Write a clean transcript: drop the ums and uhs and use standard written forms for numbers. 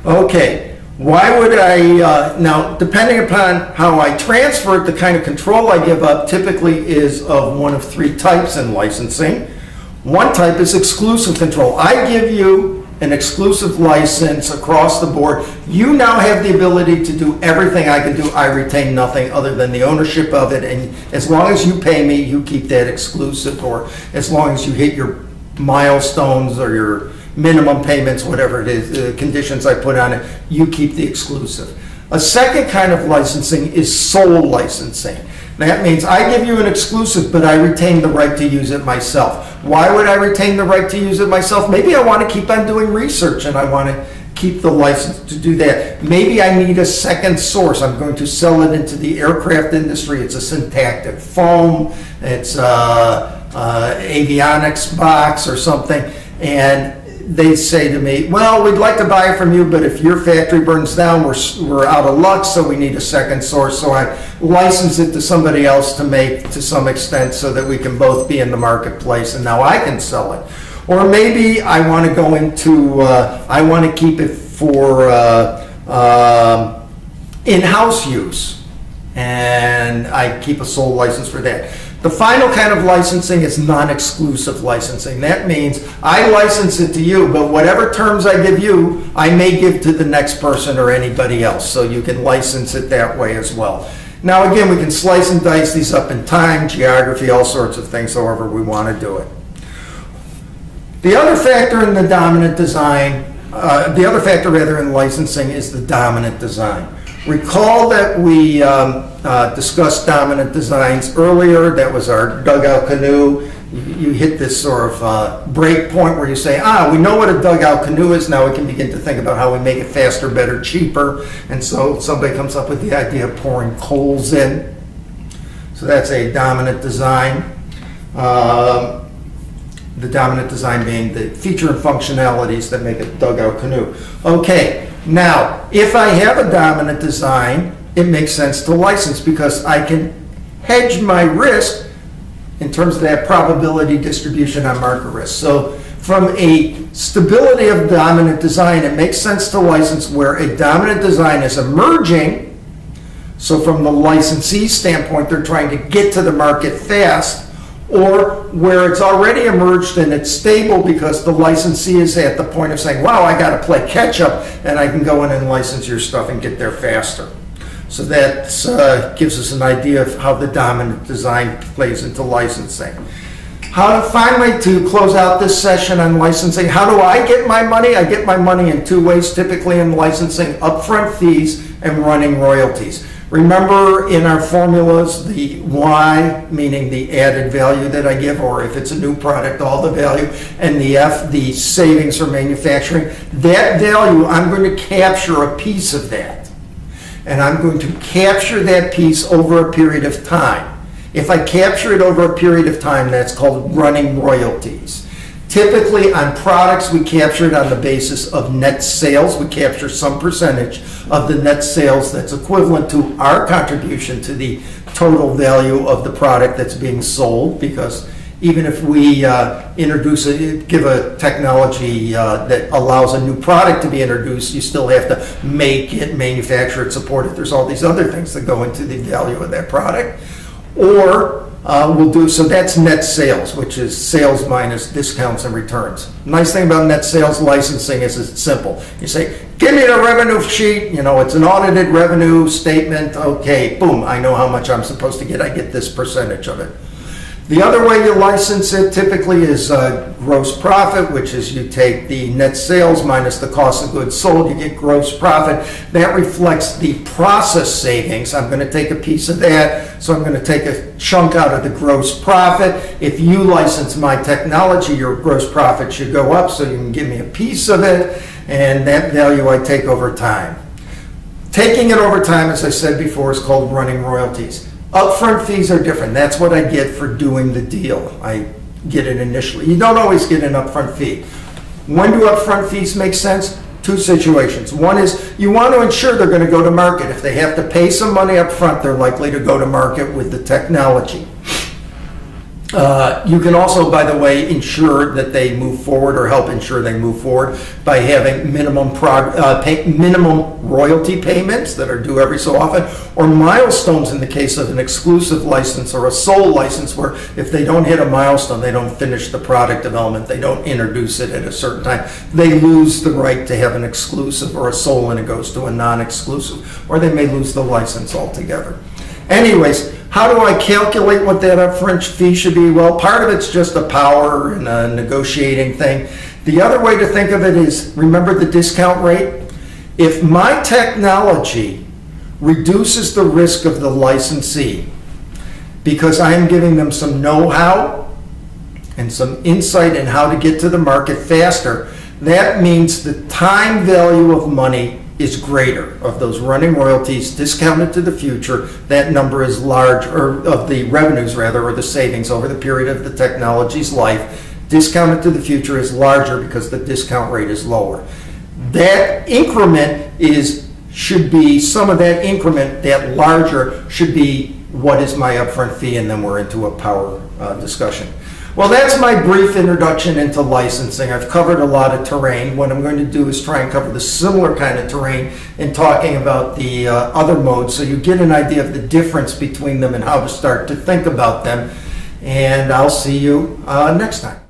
Okay, why would I, now depending upon how I transfer it, the kind of control I give up typically is of one of three types in licensing. One type is exclusive control. I give you an exclusive license across the board. You now have the ability to do everything I can do. I retain nothing other than the ownership of it, and as long as you pay me, you keep that exclusive, or as long as you hit your milestones or your minimum payments, whatever it is, the conditions I put on it, you keep the exclusive. A second kind of licensing is sole licensing. That means I give you an exclusive, but I retain the right to use it myself. Why would I retain the right to use it myself? Maybe I want to keep on doing research and I want to keep the license to do that. Maybe I need a second source. I'm going to sell it into the aircraft industry. It's a syntactic foam. It's avionics box or something. And they say to me, well, we'd like to buy it from you, but if your factory burns down, we're out of luck, so we need a second source. So I license it to somebody else to make to some extent so that we can both be in the marketplace, and now I can sell it. Or maybe I want to go into, I want to keep it for in-house use, and I keep a sole license for that. The final kind of licensing is non-exclusive licensing. That means I license it to you, but whatever terms I give you, I may give to the next person or anybody else. So you can license it that way as well. Now again, we can slice and dice these up in time, geography, all sorts of things, however we want to do it. The other factor in the dominant design, the other factor rather in licensing is the dominant design. Recall that we discussed dominant designs earlier. That was our dugout canoe. You hit this sort of break point where you say, we know what a dugout canoe is. Now we can begin to think about how we make it faster, better, cheaper. And so somebody comes up with the idea of pouring coals in. So that's a dominant design. The dominant design being the feature and functionalities that make a dugout canoe. Okay. Now, if I have a dominant design, it makes sense to license because I can hedge my risk in terms of that probability distribution on market risk. So from a stability of dominant design, it makes sense to license where a dominant design is emerging. So from the licensee standpoint, they're trying to get to the market fast, or where it's already emerged and it's stable because the licensee is at the point of saying, wow, I got to play catch up and I can go in and license your stuff and get there faster. So that gives us an idea of how the dominant design plays into licensing. Finally, to close out this session on licensing, how do I get my money? I get my money in two ways, typically in licensing: upfront fees and running royalties. Remember in our formulas, the Y, meaning the added value that I give, or if it's a new product, all the value, and the F, the savings for manufacturing. That value, I'm going to capture a piece of that. And I'm going to capture that piece over a period of time. If I capture it over a period of time, that's called running royalties. Typically on products, we capture it on the basis of net sales. We capture some percentage of the net sales that's equivalent to our contribution to the total value of the product that's being sold, because even if we give a technology that allows a new product to be introduced, you still have to make it, manufacture it, support it. There's all these other things that go into the value of that product. Or so that's net sales, which is sales minus discounts and returns. Nice thing about net sales licensing is it's simple. You say, give me the revenue sheet, it's an audited revenue statement, okay, boom, I know how much I'm supposed to get, I get this percentage of it. The other way you license it typically is gross profit, which is you take the net sales minus the cost of goods sold, you get gross profit. That reflects the process savings. I'm going to take a piece of that, so I'm going to take a chunk out of the gross profit. If you license my technology, your gross profit should go up, so you can give me a piece of it, and that value I take over time. Taking it over time, as I said before, is called running royalties. Upfront fees are different. That's what I get for doing the deal. I get it initially. You don't always get an upfront fee. When do upfront fees make sense? Two situations. One is you want to ensure they're going to go to market. If they have to pay some money up front, they're likely to go to market with the technology. You can also, by the way, ensure that they move forward or help ensure they move forward by having minimum royalty payments that are due every so often, or milestones in the case of an exclusive license or a sole license, where if they don't hit a milestone, they don't finish the product development, they don't introduce it at a certain time, they lose the right to have an exclusive or a sole and it goes to a non-exclusive, or they may lose the license altogether. Anyways, how do I calculate what that upfront fee should be? Well, part of it's just a power and a negotiating thing. The other way to think of it is, remember the discount rate? If my technology reduces the risk of the licensee because I am giving them some know-how and some insight in how to get to the market faster, that means the time value of money is greater, of those running royalties discounted to the future. That number is large, or of the revenues rather, or the savings over the period of the technology's life, discounted to the future is larger because the discount rate is lower. That increment should be, some of that increment, that larger, should be what is my upfront fee, and then we're into a power discussion. Well, that's my brief introduction into licensing. I've covered a lot of terrain. What I'm going to do is try and cover the similar kind of terrain in talking about the other modes, so you get an idea of the difference between them and how to start to think about them. And I'll see you next time.